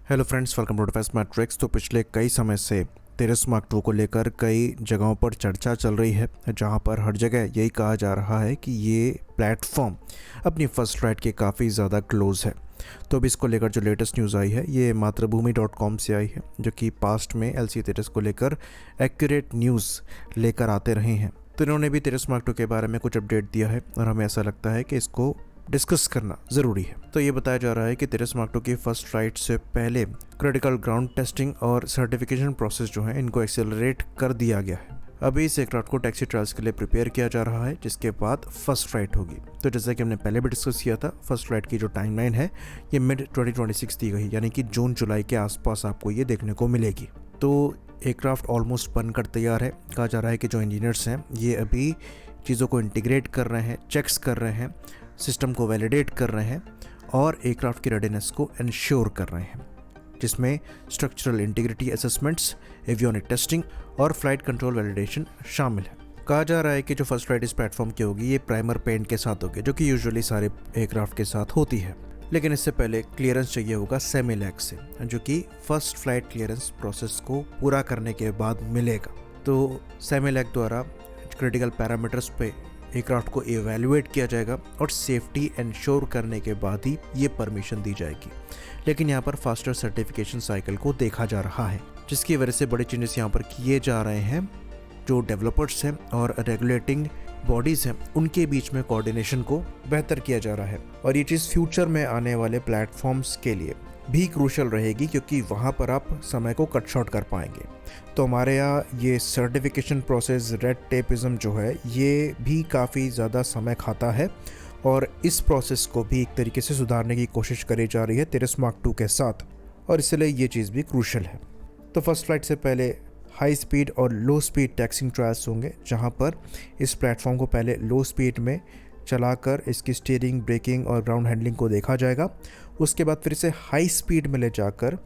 Hello friends, welcome to defence matrix. तो पिछले कई समय से तेरस मार्क टू को लेकर कई जगहों पर चर्चा चल रही है, जहां पर हर जगह यही कहा जा रहा है कि ये प्लेटफॉर्म अपनी फर्स्ट राइड के काफ़ी ज़्यादा क्लोज है। तो अब इसको लेकर जो लेटेस्ट न्यूज़ आई है ये मातृभूमि.com से आई है, जो कि पास्ट में एलसी तेरस को लेकर एक्यूरेट न्यूज़ लेकर आते रहे हैं। तो इन्होंने भी तेरस मार्क टू के बारे में कुछ अपडेट दिया है और हमें ऐसा लगता है कि इसको डिस्कस करना ज़रूरी है। तो ये बताया जा रहा है कि तेरस मार्क टू की फर्स्ट फ्लाइट से पहले क्रिटिकल ग्राउंड टेस्टिंग और सर्टिफिकेशन प्रोसेस जो है इनको एक्सेलरेट कर दिया गया है। अभी इस एयरक्राफ्ट को टैक्सी ट्रायल्स के लिए प्रिपेयर किया जा रहा है, जिसके बाद फर्स्ट फ्लाइट होगी। तो जैसा कि हमने पहले भी डिस्कस किया था, फर्स्ट फ्लाइट की जो टाइमलाइन है ये मिड 2026 दी गई, यानी कि जून जुलाई के आसपास आपको ये देखने को मिलेगी। तो एयरक्राफ्ट ऑलमोस्ट बनकर तैयार है। कहा जा रहा है कि जो इंजीनियर्स हैं ये अभी चीज़ों को इंटीग्रेट कर रहे हैं, चेक्स कर रहे हैं, सिस्टम को वैलिडेट कर रहे हैं और एयरक्राफ्ट की रेडीनेस को इंश्योर कर रहे हैं, जिसमें structural integrity assessments, avionic testing और फ्लाइट कंट्रोल वैलिडेशन शामिल है। कहा जा रहा है कि जो फर्स्ट फ्लाइट इस प्लेटफॉर्म की होगी ये प्राइमर पेंट के साथ होगी, जो कि यूजुअली सारे एयरक्राफ्ट के साथ होती है। लेकिन इससे पहले क्लियरेंस चाहिए होगा सेमीलैक से, जो कि फर्स्ट फ्लाइट क्लियरेंस प्रोसेस को पूरा करने के बाद मिलेगा। तो सेमीलैक द्वारा क्रिटिकल पैरामीटर्स पे एयरक्राफ्ट को इवैल्यूएट किया जाएगा और सेफ्टी इंश्योर करने के बाद ही ये परमिशन दी जाएगी। लेकिन यहाँ पर फास्टर सर्टिफिकेशन साइकिल को देखा जा रहा है, जिसकी वजह से बड़े चेंजेस यहाँ पर किए जा रहे हैं। जो डेवलपर्स हैं और रेगुलेटिंग बॉडीज़ हैं उनके बीच में कोऑर्डिनेशन को बेहतर किया जा रहा है, और ये चीज़ फ्यूचर में आने वाले प्लेटफॉर्म्स के लिए भी क्रूशल रहेगी, क्योंकि वहाँ पर आप समय को कट शॉर्ट कर पाएंगे। तो हमारे यहाँ ये सर्टिफिकेशन प्रोसेस, रेड टेपिज्म जो है ये भी काफ़ी ज़्यादा समय खाता है, और इस प्रोसेस को भी एक तरीके से सुधारने की कोशिश करी जा रही है तेरस मार्क टू के साथ, और इसलिए ये चीज़ भी क्रूशल है। तो फर्स्ट फ्लाइट से पहले हाई स्पीड और लो स्पीड टैक्सिंग ट्रायल्स होंगे, जहाँ पर इस प्लेटफॉर्म को पहले लो स्पीड में चलाकर इसकी स्टीयरिंग, ब्रेकिंग और ग्राउंड हैंडलिंग को देखा जाएगा। उसके बाद फिर से हाई स्पीड में ले जाकर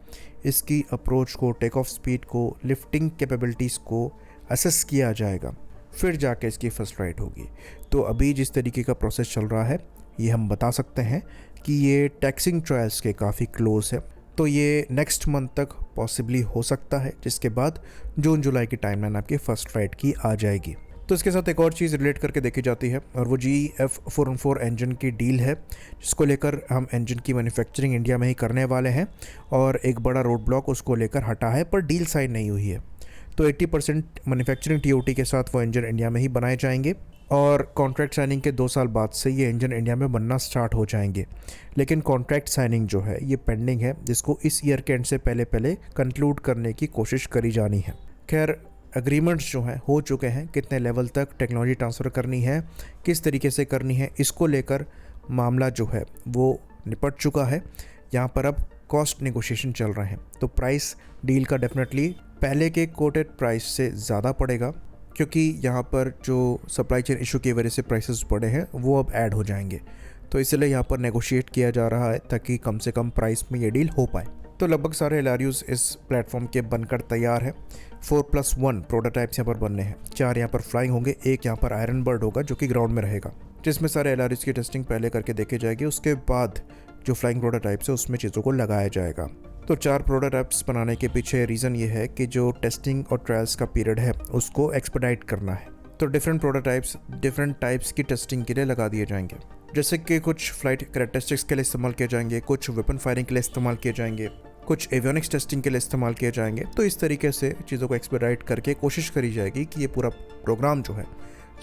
इसकी अप्रोच को, टेक ऑफ स्पीड को, लिफ्टिंग कैपेबिलिटीज़ को असेस किया जाएगा, फिर जाके इसकी फर्स्ट फ्लाइट होगी। तो अभी जिस तरीके का प्रोसेस चल रहा है ये हम बता सकते हैं कि ये टैक्सिंग ट्रायल्स के काफ़ी क्लोज है। तो ये नेक्स्ट मंथ तक पॉसिबली हो सकता है, जिसके बाद जून जुलाई की टाइमलाइन आपकी फर्स्ट फ्लाइट की आ जाएगी। तो इसके साथ एक और चीज़ रिलेट करके देखी जाती है, और वो GE-F414 इंजन की डील है, जिसको लेकर हम इंजन की मैन्युफैक्चरिंग इंडिया में ही करने वाले हैं, और एक बड़ा रोड ब्लॉक उसको लेकर हटा है, पर डील साइन नहीं हुई है। तो 80% मैन्युफैक्चरिंग TOT के साथ वो इंजन इंडिया में ही बनाए जाएंगे, और कॉन्ट्रैक्ट साइनिंग के 2 साल बाद से ये इंजन इंडिया में बनना स्टार्ट हो जाएंगे। लेकिन कॉन्ट्रैक्ट साइनिंग जो है ये पेंडिंग है, जिसको इस ईयर के एंड से पहले कंक्लूड करने की कोशिश करी जानी है। खैर, एग्रीमेंट्स जो हैं हो चुके हैं, कितने लेवल तक टेक्नोलॉजी ट्रांसफ़र करनी है, किस तरीके से करनी है, इसको लेकर मामला जो है वो निपट चुका है। यहाँ पर अब कॉस्ट नेगोशिएशन चल रहे हैं, तो प्राइस डील का डेफिनेटली पहले के कोटेड प्राइस से ज़्यादा पड़ेगा, क्योंकि यहाँ पर जो सप्लाई चेन इशू की वजह से प्राइसेस बढ़े हैं वो अब ऐड हो जाएंगे। तो इसलिए यहाँ पर नेगोशिएट किया जा रहा है ताकि कम से कम प्राइस में ये डील हो पाए। तो लगभग सारे LRUs इस प्लेटफॉर्म के बनकर तैयार है। 4+1 प्रोटोटाइप्स यहाँ पर बनने हैं, 4 यहाँ पर फ्लाइंग होंगे, एक यहाँ पर आयरन बर्ड होगा जो कि ग्राउंड में रहेगा, जिसमें सारे LRUs की टेस्टिंग पहले करके देखी जाएगी। उसके बाद जो फ्लाइंग प्रोटोटाइप्स है उसमें चीज़ों को लगाया जाएगा। तो 4 प्रोटोटाइप्स बनाने के पीछे रीज़न ये है कि जो टेस्टिंग और ट्रायल्स का पीरियड है उसको एक्सपेडाइट करना है। तो डिफरेंट प्रोटोटाइप्स डिफरेंट टाइप्स की टेस्टिंग के लिए लगा दिए जाएंगे, जैसे कि कुछ फ्लाइट कैरेक्टरिस्टिक्स के लिए इस्तेमाल किए जाएंगे, कुछ वेपन फायरिंग के लिए इस्तेमाल किए जाएंगे, कुछ एवियोनिक्स टेस्टिंग के लिए इस्तेमाल किए जाएंगे। तो इस तरीके से चीज़ों को एक्सपेडाइट करके कोशिश करी जाएगी कि ये पूरा प्रोग्राम जो है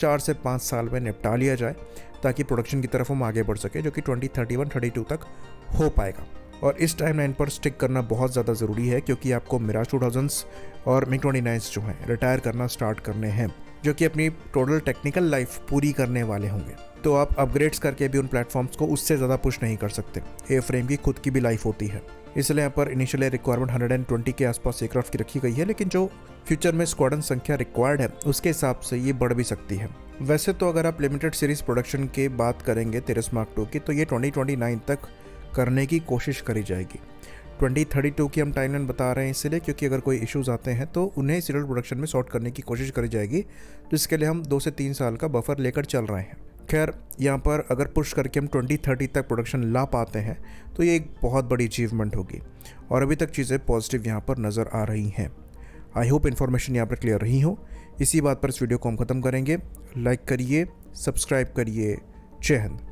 4 से 5 साल में निपटा लिया जाए, ताकि प्रोडक्शन की तरफ हम आगे बढ़ सके, जो कि 2031-32 तक हो पाएगा। और इस टाइमलाइन पर स्टिक करना बहुत ज़्यादा ज़रूरी है, क्योंकि आपको मिराज 2000s और MiG-29s जो हैं रिटायर करना स्टार्ट करने हैं, जो कि अपनी टोटल टेक्निकल लाइफ पूरी करने वाले होंगे। तो आप अपग्रेड्स करके भी उन प्लेटफॉर्म्स को उससे ज़्यादा पुश नहीं कर सकते। एयर फ्रेम की खुद की भी लाइफ होती है, इसलिए यहाँ पर इनिशियली रिक्वायरमेंट 120 के आसपास एयरक्राफ्ट की रखी गई है, लेकिन जो फ्यूचर में स्क्वाड्रन संख्या रिक्वायर्ड है उसके हिसाब से ये बढ़ भी सकती है। वैसे तो अगर आप लिमिटेड सीरीज प्रोडक्शन की बात करेंगे तेरस मार्क टू की, तो ये 2029 तक करने की कोशिश करी जाएगी। 2032 की हम टाइमलाइन बता रहे हैं इसलिए क्योंकि अगर कोई इश्यूज़ आते हैं तो उन्हें सीरियल प्रोडक्शन में सॉर्ट करने की कोशिश करी जाएगी, जिसके लिए हम 2 से 3 साल का बफर लेकर चल रहे हैं। खैर यहाँ पर अगर पुश करके हम 2030 तक प्रोडक्शन ला पाते हैं तो ये एक बहुत बड़ी अचीवमेंट होगी और अभी तक चीज़ें पॉजिटिव यहाँ पर नज़र आ रही हैं। आई होप इन्फॉर्मेशन यहाँ पर क्लियर रही हो। इसी बात पर इस वीडियो को हम ख़त्म करेंगे। लाइक करिए, सब्सक्राइब करिए। जय हिंद।